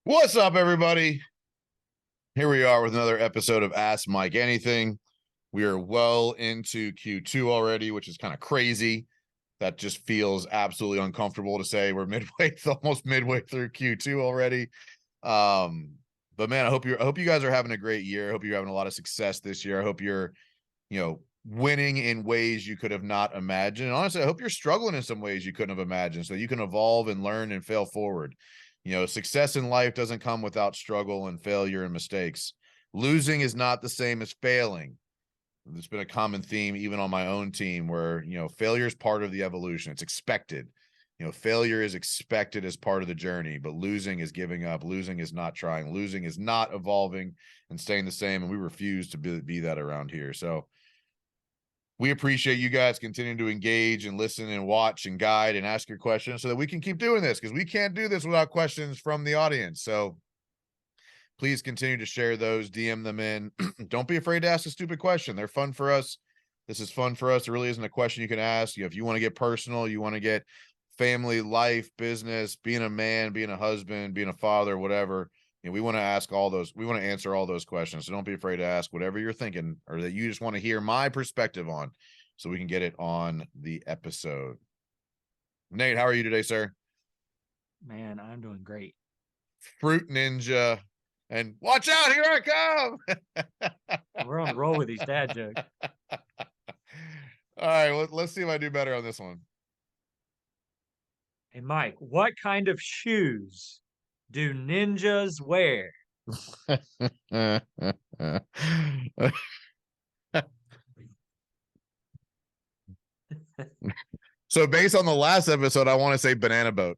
What's up, everybody? Here we are with another episode of Ask Mike Anything. We are well into Q2 already, which is kind of crazy. That just feels absolutely uncomfortable to say. We're almost midway through Q2 already. But man, I hope you guys are having a great year. I hope you're having a lot of success this year. I hope you're, winning in ways you could have not imagined. And honestly, I hope you're struggling in some ways you couldn't have imagined, so you can evolve and learn and fail forward. Success in life doesn't come without struggle and failure and mistakes. Losing is not the same as failing. It's been a common theme even on my own team where, failure is part of the evolution. It's expected. Failure is expected as part of the journey, but losing is giving up. Losing is not trying. Losing is not evolving and staying the same. And we refuse to be that around here. So we appreciate you guys continuing to engage and listen and watch and guide and ask your questions so that we can keep doing this, because we can't do this without questions from the audience. So please continue to share those, DM them in. Don't be afraid to ask a stupid question. They're fun for us. This is fun for us. There really isn't a question you can ask. If you want to get personal, you want to get family, life, business, being a man, being a husband, being a father, whatever, we want to ask all those. We want to answer all those questions. So don't be afraid to ask whatever you're thinking or that you just want to hear my perspective on, so we can get it on the episode. Nate, how are you today, sir? Man, I'm doing great. Fruit Ninja. And watch out, here I come. We're on the roll with these dad jokes. All right, well, let's see if I do better on this one. Hey, Mike, what kind of shoes do ninjas wear? So based on the last episode, I want to say banana boat.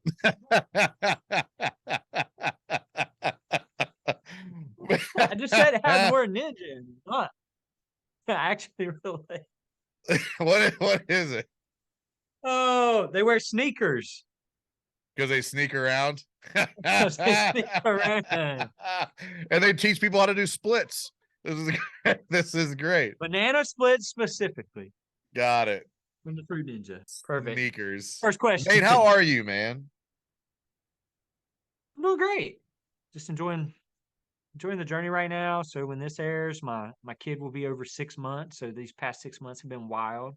I just said it had more ninja in it. What? Actually, really. What is it? Oh, they wear sneakers. Because they sneak around. Because they sneak around. And they teach people how to do splits. This is great. Banana splits specifically. Got it. From the Fruit Ninja. Perfect. Sneakers. First question. Nate, how are you, man? I'm doing great. Just enjoying the journey right now. So when this airs, my kid will be over 6 months. So these past 6 months have been wild.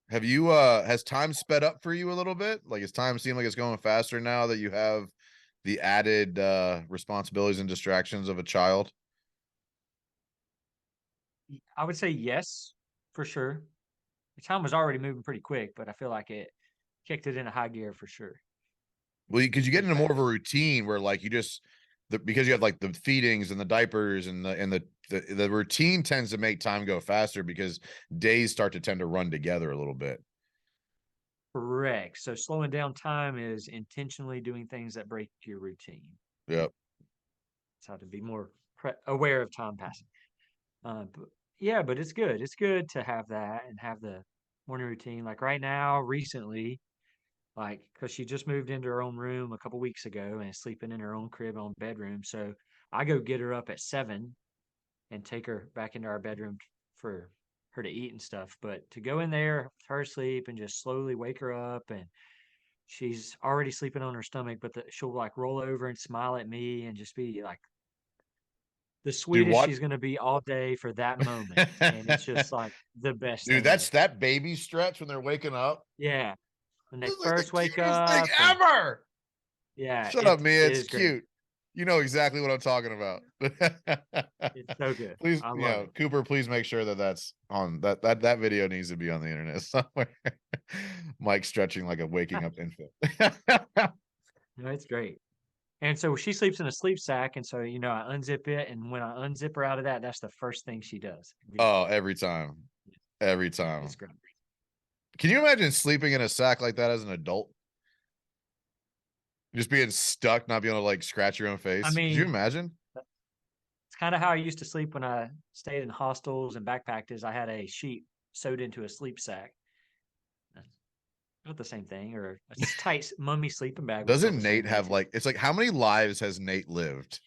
Have you has time sped up for you a little bit? Like, does time seem like it's going faster now that you have the added responsibilities and distractions of a child? I would say yes, for sure. The time was already moving pretty quick, but I feel like it kicked it into high gear for sure. Well, because you get into more of a routine where, like, you just because you have like the feedings and the diapers and the routine tends to make time go faster because days start to tend to run together a little bit. Correct. So slowing down time is intentionally doing things that break your routine. Yep. It's how to be more aware of time passing. But it's good. It's good to have that and have the morning routine. Like right now, recently, because she just moved into her own room a couple weeks ago and is sleeping in her own crib, own bedroom. So I go get her up at 7 and take her back into our bedroom for her to eat and stuff. But to go in there with her asleep and just slowly wake her up, and she's already sleeping on her stomach, but she'll like roll over and smile at me and just be like the sweetest she's going to be all day for that moment. And it's just like the best Dude, thing that's ever. that baby stretch when they're waking up. Yeah. When they first like wake up. Thing ever. Yeah. Shut up, Mia. It's cute. Great. You know exactly what I'm talking about. It's so good. Please, Cooper, please make sure that that's on that video needs to be on the internet somewhere. Mike stretching like a waking up infant. No, it's great. And so she sleeps in a sleep sack, and so I unzip it, and when I unzip her out of that, that's the first thing she does. Every time. Every time. It's great. Can you imagine sleeping in a sack like that as an adult? Just being stuck, not being able to like scratch your own face. Could you imagine? It's kind of how I used to sleep when I stayed in hostels and backpacked. Is I had a sheet sewed into a sleep sack. Not the same thing, or a tight mummy sleeping bag. Doesn't Nate have like, it's like, how many lives has Nate lived?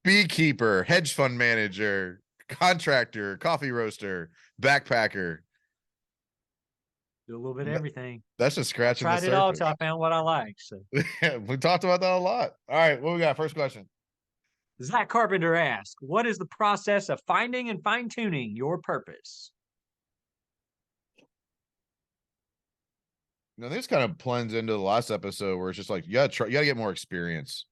Beekeeper, hedge fund manager, contractor, coffee roaster, backpacker. Do a little bit of everything. That's just I scratching the tried it all surface. till I found what I like. So We talked about that a lot. All right, what we got? First question. Zach Carpenter asked, what is the process of finding and fine-tuning your purpose? You know, this kind of blends into the last episode where it's just like, you gotta get more experience.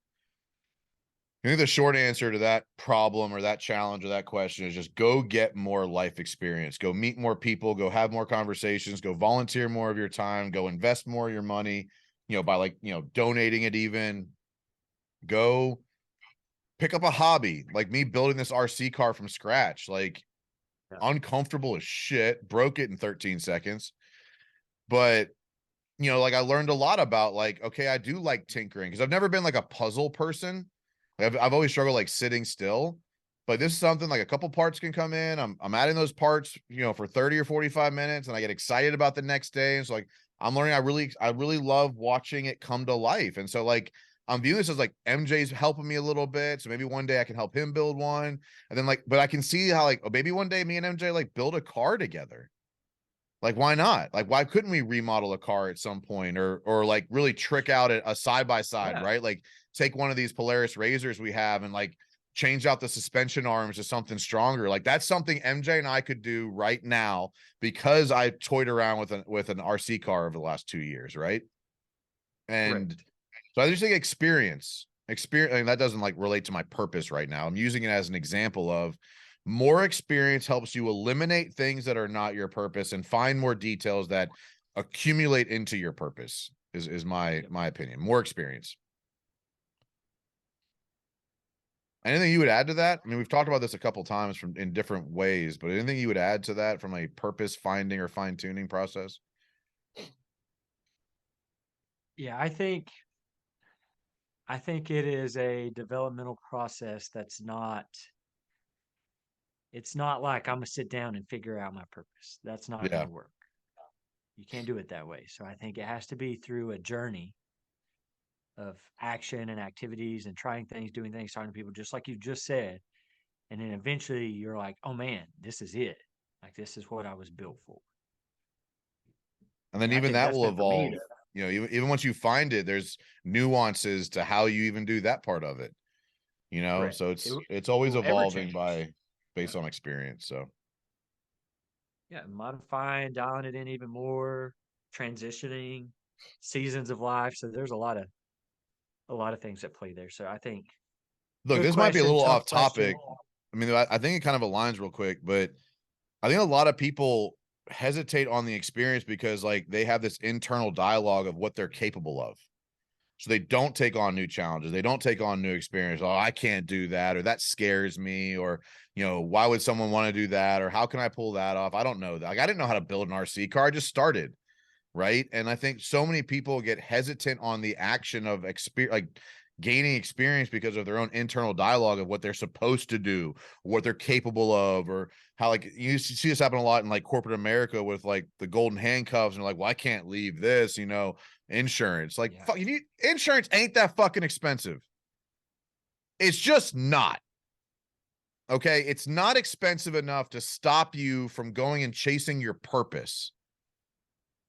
I think the short answer to that problem or that challenge or that question is just go get more life experience, go meet more people, go have more conversations, go volunteer more of your time, go invest more of your money, you know, by like, you know, donating it even. Go pick up a hobby like me building this RC car from scratch, like uncomfortable as shit, broke it in 13 seconds. But you know, like I learned a lot about like, okay, I do like tinkering because I've never been like a puzzle person. I've always struggled like sitting still, but this is something like a couple parts can come in. I'm adding those parts, you know, for 30 or 45 minutes and I get excited about the next day. And so like I'm learning, I really love watching it come to life. And so like I'm viewing this as like MJ's helping me a little bit. So maybe one day I can help him build one. And then like, but I can see how like, oh, maybe one day me and MJ like build a car together. Like, why not? Like, why couldn't we remodel a car at some point or like really trick out a side by side, right? Like take one of these Polaris Razors we have and like change out the suspension arms to something stronger. Like that's something MJ and I could do right now because I toyed around with an RC car over the last 2 years, right? And Correct. so I just think experience, and that doesn't like relate to my purpose right now. I'm using it as an example of more experience helps you eliminate things that are not your purpose and find more details that accumulate into your purpose is my opinion. More experience. Anything you would add to that? I mean, we've talked about this a couple times from in different ways, but anything you would add to that from a purpose finding or fine tuning process? Yeah, I think it is a developmental process that's not it's not like I'm gonna sit down and figure out my purpose. That's not Yeah. gonna work. You can't do it that way. So I think it has to be through a journey of action and activities and trying things, doing things, talking to people, just like you just said. And then eventually you're like, oh man, this is it. Like this is what I was built for. And then And I even think that that's will been for me. evolve. You know, even once you find it, there's nuances to how you even do that part of it. You know, Correct. so It, it's it always will ever evolving change. based on experience. So Yeah, modifying, dialing it in even more, transitioning, seasons of life. So there's a lot of things that play there. So I think look, good this might be a question, little tough off question. topic. I mean, I think it kind of aligns real quick, but I think a lot of people hesitate on the experience because like they have this internal dialogue of what they're capable of. So they don't take on new challenges. They don't take on new experience. Oh, I can't do that, or that scares me, or you know, why would someone want to do that, or how can I pull that off? I don't know that. Like, I didn't know how to build an RC car. I just started, right? And I think so many people get hesitant on the action of experience, like gaining experience because of their own internal dialogue of what they're supposed to do, what they're capable of, or how like you see this happen a lot in like corporate America with like the golden handcuffs and like, well, I can't leave this, you know, insurance. Like, Yeah. fuck, insurance ain't that fucking expensive. It's just not. Okay. It's not expensive enough to stop you from going and chasing your purpose.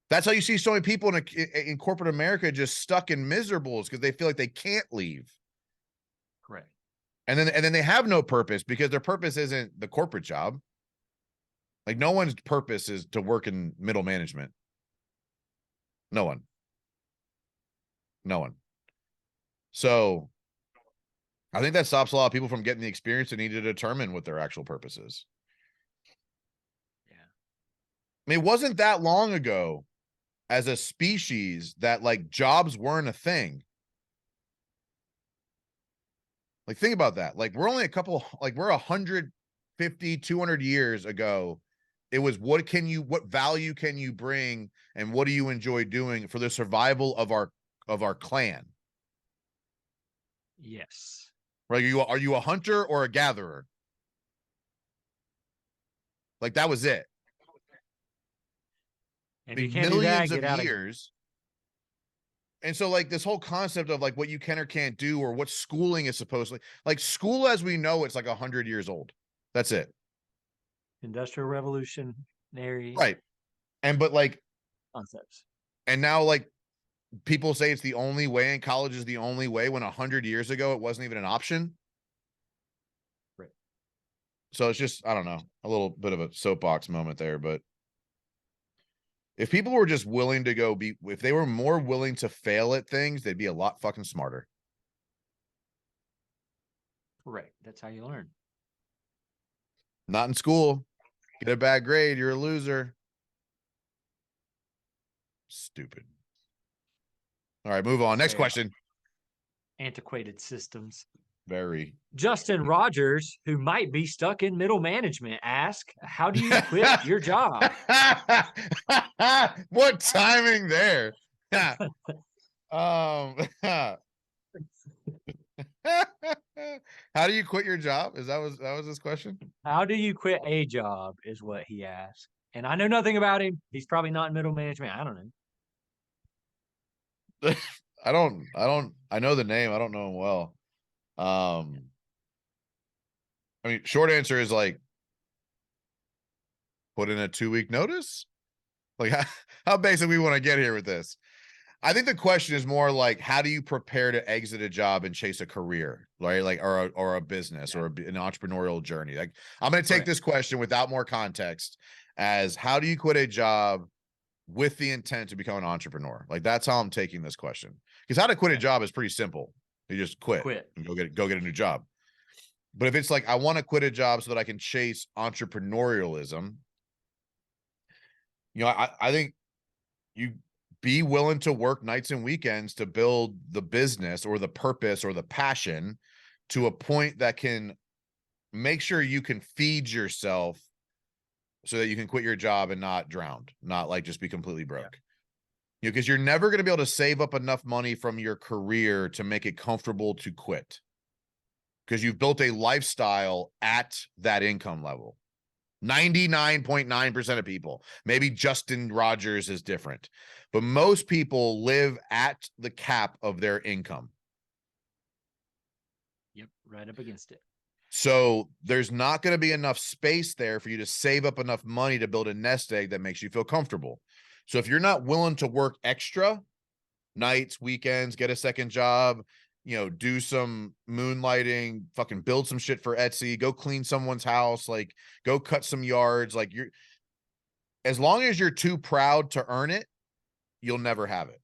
That's how you see so many people in corporate America just stuck in miserables because they feel like they can't leave. Correct. And then they have no purpose because their purpose isn't the corporate job. Like no one's purpose is to work in middle management. No one. No one. So I think that stops a lot of people from getting the experience they need to determine what their actual purpose is. Yeah. I mean, it wasn't that long ago as a species that like jobs weren't a thing. Like, think about that. Like, we're only we're 150, 200 years ago. It was what value can you bring and what do you enjoy doing for the survival of our clan? Yes. Right? Are you a hunter or a gatherer? Like, that was it. If I you mean, can't do that, millions get of out of here. years. And so, like, this whole concept of like what you can or can't do or what schooling is supposed to like school as we know it's like 100 years old. That's it. Industrial revolutionary. Right. And but like concepts. And now, like, people say it's the only way, and college is the only way, when 100 years ago it wasn't even an option. Right. So it's just, I don't know, a little bit of a soapbox moment there. But if people were just willing to if they were more willing to fail at things, they'd be a lot fucking smarter. Correct. That's how you learn. Not in school. Get a bad grade, you're a loser. Stupid. All right, move on. Next question. Antiquated systems. Very. Justin Rogers, who might be stuck in middle management, asks, how do you quit your job? What timing there? How do you quit your job? That was his question? How do you quit a job is what he asked. And I know nothing about him. He's probably not in middle management. I don't know. I know the name. I don't know him well. I mean, short answer is like, put in a 2-week notice. Like, how basic we want to get here with this. I think the question is more like, how do you prepare to exit a job and chase a career, right? Like, or a business, or an entrepreneurial journey. Like, I'm going to take this question without more context as, how do you quit a job with the intent to become an entrepreneur? Like, that's how I'm taking this question. Because how to quit a job is pretty simple. You just quit and go get a new job. But if it's like, I want to quit a job so that I can chase entrepreneurialism, I think you be willing to work nights and weekends to build the business or the purpose or the passion to a point that can make sure you can feed yourself so that you can quit your job and not drown, not like just be completely broke. Because you're never going to be able to save up enough money from your career to make it comfortable to quit, because you've built a lifestyle at that income level. 99.9% of people, maybe Justin Rogers is different, but most people live at the cap of their income. Yep, right up against it. So there's not going to be enough space there for you to save up enough money to build a nest egg that makes you feel comfortable. So if you're not willing to work extra nights, weekends, get a second job, do some moonlighting, fucking build some shit for Etsy, go clean someone's house, like go cut some yards. Like, as long as you're too proud to earn it, you'll never have it.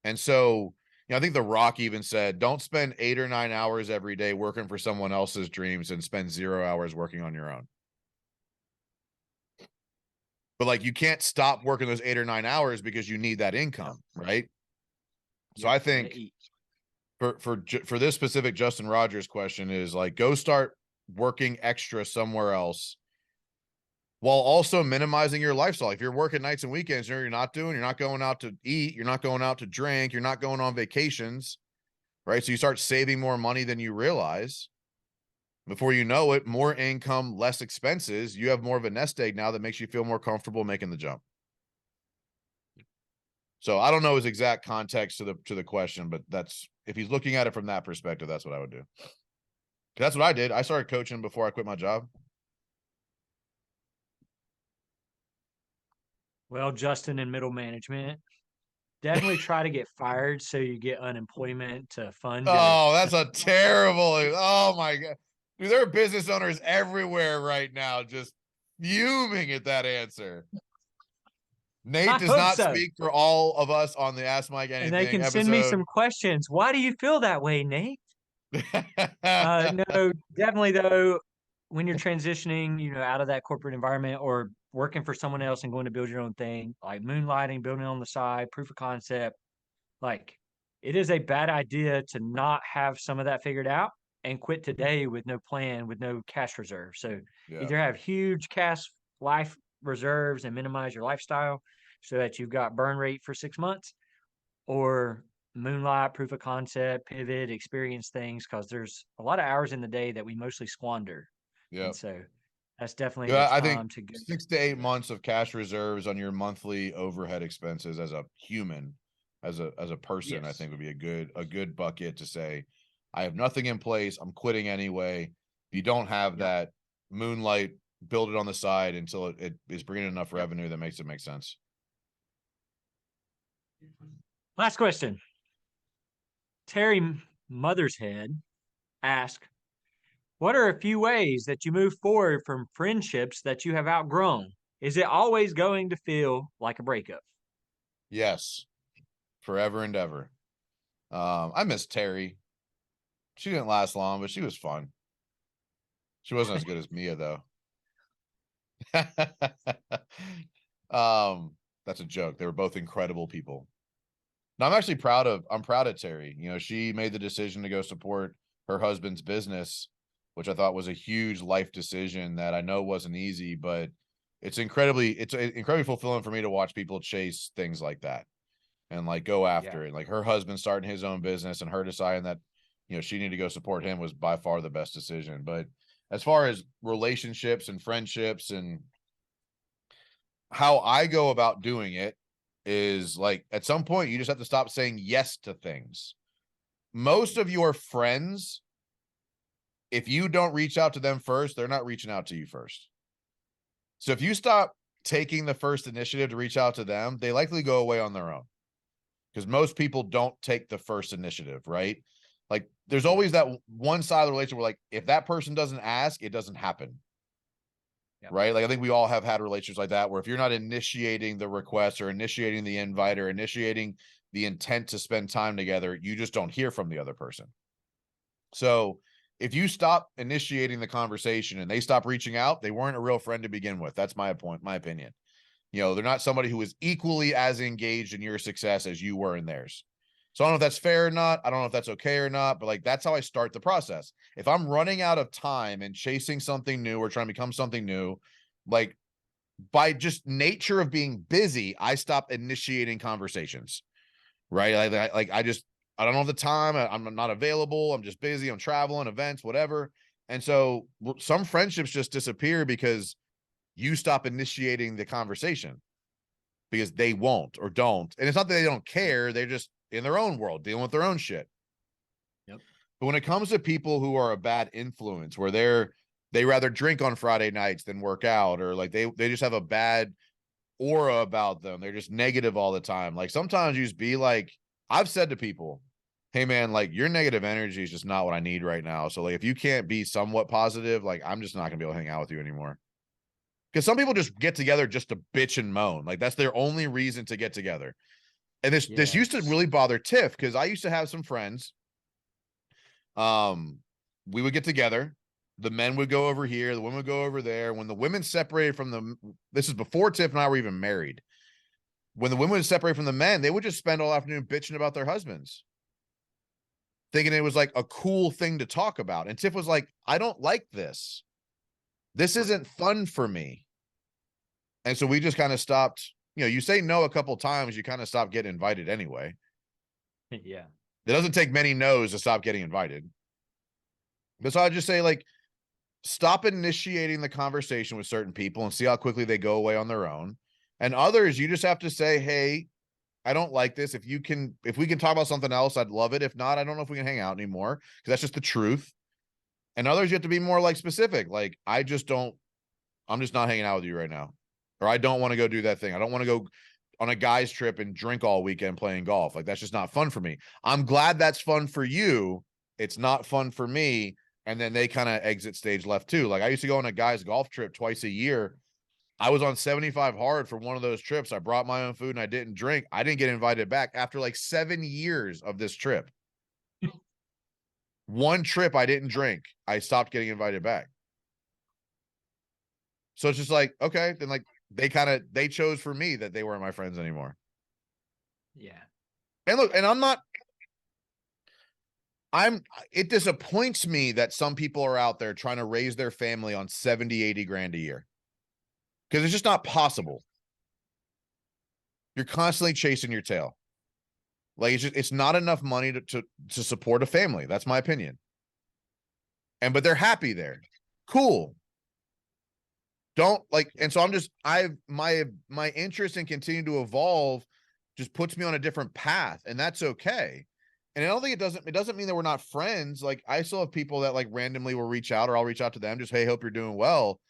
And so, I think The Rock even said, don't spend 8 or 9 hours every day working for someone else's dreams and spend 0 hours working on your own. But like, you can't stop working those 8 or 9 hours because you need that income, right? So I think for this specific Justin Rogers question is like, go start working extra somewhere else while also minimizing your lifestyle. If you're working nights and weekends, you're not going out to eat, you're not going out to drink, you're not going on vacations, right? So you start saving more money than you realize. Before you know it, more income, less expenses. You have more of a nest egg now that makes you feel more comfortable making the jump. So I don't know his exact context to the question, but that's, if he's looking at it from that perspective, that's what I would do. That's what I did. I started coaching before I quit my job. Well, Justin, in middle management, definitely try to get fired so you get unemployment to fund your. Oh, that's a terrible. Oh my God. Dude, there are business owners everywhere right now just fuming at that answer. Nate does not speak for all of us on the Ask Mike Anything and they can episode. send me some questions. Why do you feel that way, Nate? No, definitely though, when you're transitioning, out of that corporate environment or working for someone else and going to build your own thing, like moonlighting, building on the side, proof of concept, like, it is a bad idea to not have some of that figured out and quit today with no plan, with no cash reserve. So either have huge cash life reserves and minimize your lifestyle so that you've got burn rate for 6 months, or moonlight, proof of concept, pivot, experience things, because there's a lot of hours in the day that we mostly squander. Yeah. And so that's definitely the I time think to go. 6 to 8 months of cash reserves on your monthly overhead expenses as a human, as a person, yes, I think would be a good bucket to say, I have nothing in place, I'm quitting anyway. If you don't have that moonlight build it on the side until it is bringing enough Yep. revenue that makes it make sense. Last question. Terry Mothershead asked, what are a few ways that you move forward from friendships that you have outgrown? Is it always going to feel like a breakup? Yes, forever and ever. I miss Terry. She didn't last long, but she was fun. She wasn't as good as Mia though. That's a joke. They were both incredible people. No, I'm proud of Terry. You know, she made the decision to go support her husband's business, which I thought was a huge life decision that I know wasn't easy, but it's incredibly fulfilling for me to watch people chase things like that and like go after it. Like her husband starting his own business and her deciding that, you know, she needed to go support him was by far the best decision. But as far as relationships and friendships and how I go about doing it is like at some point you just have to stop saying yes to things. Most of your friends, if you don't reach out to them first, they're not reaching out to you first. So if you stop taking the first initiative to reach out to them, they likely go away on their own. Because most people don't take the first initiative, right? Like there's always that one side of the relationship where like if that person doesn't ask, it doesn't happen. Yep. Right? Like I think we all have had relationships like that where if you're not initiating the request or initiating the invite or initiating the intent to spend time together, you just don't hear from the other person. So if you stop initiating the conversation and they stop reaching out, they weren't a real friend to begin with. That's my opinion. You know, they're not somebody who is equally as engaged in your success as you were in theirs. So I don't know if that's fair or not. I don't know if that's okay or not, but like, that's how I start the process. If I'm running out of time and chasing something new or trying to become something new, like by just nature of being busy, I stop initiating conversations, right? I don't have the time. I'm not available. I'm just busy. I'm traveling, events, whatever. And so some friendships just disappear because you stop initiating the conversation because they won't or don't. And it's not that they don't care. They're just in their own world dealing with their own shit. Yep. But when it comes to people who are a bad influence, where they rather drink on Friday nights than work out, or like they just have a bad aura about them. They're just negative all the time. Like sometimes you just be like, I've said to people, hey man, like your negative energy is just not what I need right now. So like if you can't be somewhat positive, like I'm just not gonna be able to hang out with you anymore. Because some people just get together just to bitch and moan. Like that's their only reason to get together. And this used to really bother Tiff because I used to have some friends. We would get together. The men would go over here. The women would go over there. When the women separated from the, this is before Tiff and I were even married. When the women would separate from the men, they would just spend all afternoon bitching about their husbands, thinking it was like a cool thing to talk about. And Tiff was like, I don't like this. This isn't fun for me. And so we just kind of stopped. You know, you say no a couple times, you kind of stop getting invited anyway. Yeah. It doesn't take many no's to stop getting invited. But so I just say, like, stop initiating the conversation with certain people and see how quickly they go away on their own. And others, you just have to say, hey, I don't like this. If we can talk about something else, I'd love it. If not, I don't know if we can hang out anymore because that's just the truth. And others, you have to be more like specific. Like, I'm just not hanging out with you right now. Or I don't want to go do that thing. I don't want to go on a guy's trip and drink all weekend playing golf. Like, that's just not fun for me. I'm glad that's fun for you. It's not fun for me. And then they kind of exit stage left too. Like I used to go on a guy's golf trip twice a year. I was on 75 hard for one of those trips. I brought my own food and I didn't drink. I didn't get invited back after like 7 years of this trip. One trip I didn't drink. I stopped getting invited back. So it's just like, okay, then like they chose for me that they weren't my friends anymore. Yeah. And look, and it disappoints me that some people are out there trying to raise their family on 70, 80 grand a year. Because it's just not possible. You're constantly chasing your tail. Like it's not enough money to support a family. That's my opinion. But they're happy there. Cool. And so my interest in continuing to evolve just puts me on a different path, and that's okay. And I don't think it doesn't mean that we're not friends. Like I still have people that like randomly will reach out or I'll reach out to them. Just, hey, hope you're doing well.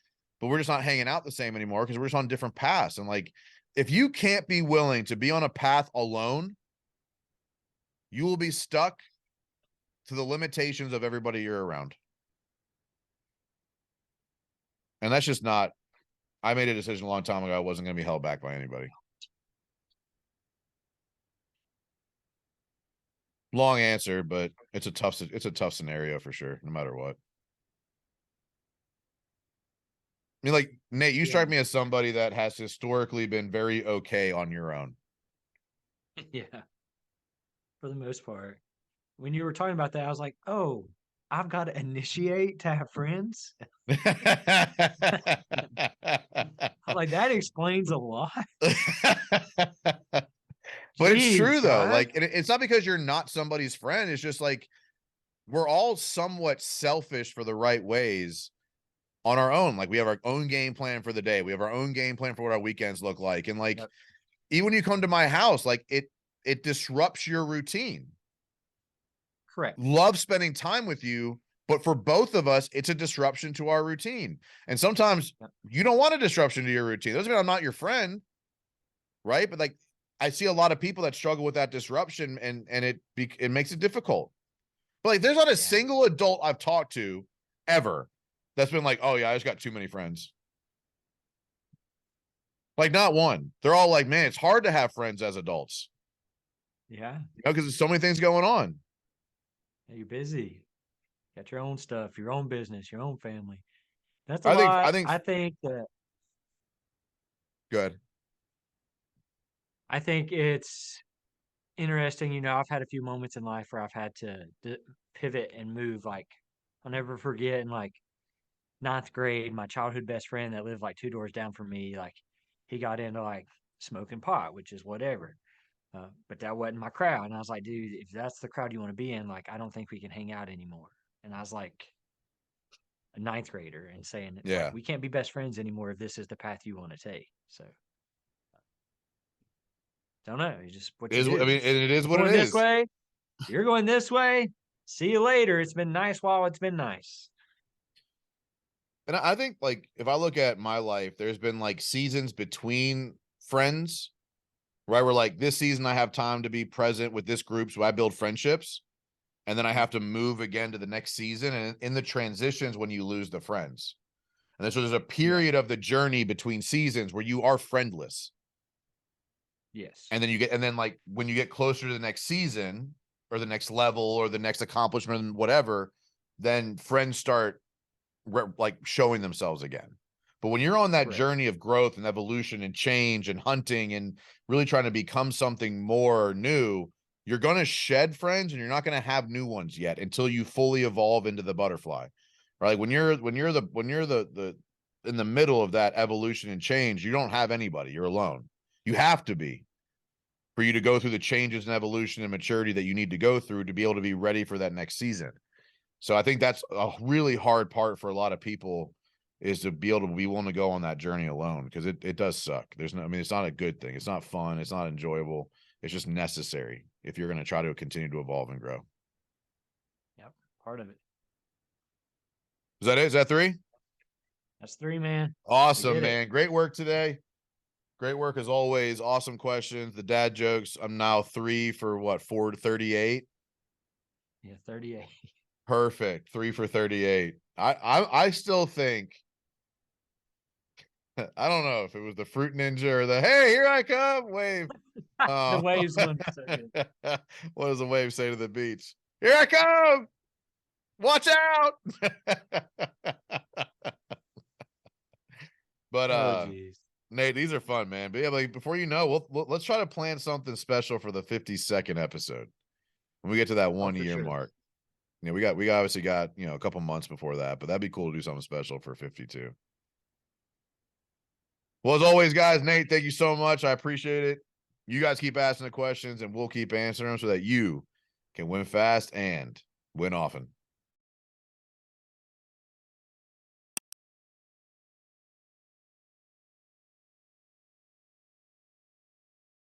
but we're just not hanging out the same anymore because we're just on different paths. And like, if you can't be willing to be on a path alone, you will be stuck to the limitations of everybody you're around. And that's just not, I made a decision a long time ago. I wasn't going to be held back by anybody. Long answer, but it's a tough scenario for sure, no matter what. I mean, like, Nate, you strike me as somebody that has historically been very okay on your own. Yeah, for the most part. When you were talking about that, I was like, oh, I've got to initiate to have friends. Like, that explains a lot. But it's true Jeez, though. guys. Like, it's not because you're not somebody's friend. It's just like we're all somewhat selfish for the right ways on our own. Like, we have our own game plan for the day. We have our own game plan for what our weekends look like. And like, even when you come to my house, like it disrupts your routine. Correct. Love spending time with you, but for both of us, it's a disruption to our routine. And sometimes you don't want a disruption to your routine. Doesn't mean I'm not your friend, right? But like, I see a lot of people that struggle with that disruption, and it makes it difficult. But like, there's not a single adult I've talked to ever that's been like, oh yeah, I just got too many friends. Like, not one. They're all like, man, it's hard to have friends as adults. Yeah. You know, because there's so many things going on. You're busy. Got your own stuff, your own business, your own family. That's a lot. I think that. Good. I think it's interesting. You know, I've had a few moments in life where I've had to pivot and move. Like, I'll never forget in like ninth grade, my childhood best friend that lived like 2 doors down from me, like he got into like smoking pot, which is whatever. But that wasn't my crowd. And I was like, dude, if that's the crowd you want to be in, like, I don't think we can hang out anymore. And I was like a ninth grader and saying, like, we can't be best friends anymore if this is the path you want to take. So, don't know. You just what you do. I mean, it is what it is. This way, you're going this way. See you later. It's been nice while it's been nice. And I think, like, if I look at my life, there's been like seasons between friends, right? Where like this season I have time to be present with this group, so I build friendships, and then I have to move again to the next season. And in the transitions, when you lose the friends, and so there's a period of the journey between seasons where you are friendless. Yes. And then like when you get closer to the next season or the next level or the next accomplishment, whatever, then friends start like showing themselves again. But when you're on that journey of growth and evolution and change and hunting and really trying to become something more new, you're going to shed friends and you're not going to have new ones yet until you fully evolve into the butterfly. Right? Like when you're in the middle of that evolution and change, you don't have anybody. You're alone. You have to be, for you to go through the changes and evolution and maturity that you need to go through to be able to be ready for that next season. So I think that's a really hard part for a lot of people, is to be able to be willing to go on that journey alone, because it does suck. There's no, I mean, it's not a good thing. It's not fun. It's not enjoyable. It's just necessary if you're going to try to continue to evolve and grow. Yep. Part of it. Is that it? Is that 3? That's 3, man. Awesome, man. Great work today. Great work as always. Awesome questions. The dad jokes. I'm now 3 for what? 4 to 38. Yeah, 38. Perfect. 3 for 38. I still think, I don't know if it was the fruit ninja or the hey, here I come wave. The waves one. What does the wave say to the beach? Here I come. Watch out. But Nate, these are fun, man. But yeah, like, before you know, let's try to plan something special for the 52nd episode when we get to that 1 year mark. Yeah, we obviously got, you know, a couple months before that, but that'd be cool to do something special for 52. Well, as always, guys, Nate, thank you so much. I appreciate it. You guys keep asking the questions and we'll keep answering them so that you can win fast and win often.